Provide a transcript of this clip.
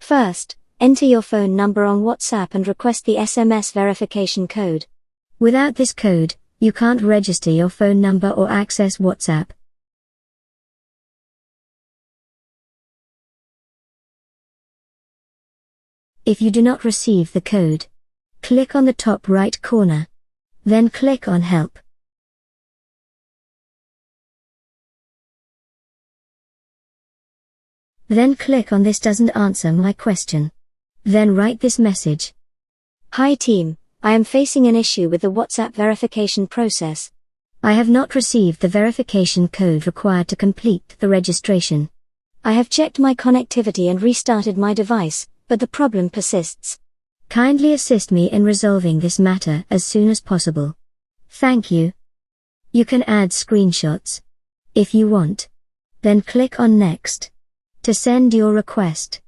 First, enter your phone number on WhatsApp and request the SMS verification code. Without this code, you can't register your phone number or access WhatsApp. If you do not receive the code, click on the top right corner. Then click on Help. Then click on This doesn't answer my question. Then write this message. Hi team, I am facing an issue with the WhatsApp verification process. I have not received the verification code required to complete the registration. I have checked my connectivity and restarted my device, but the problem persists. Kindly assist me in resolving this matter as soon as possible. Thank you. You can add screenshots if you want. Then click on Next to send your request.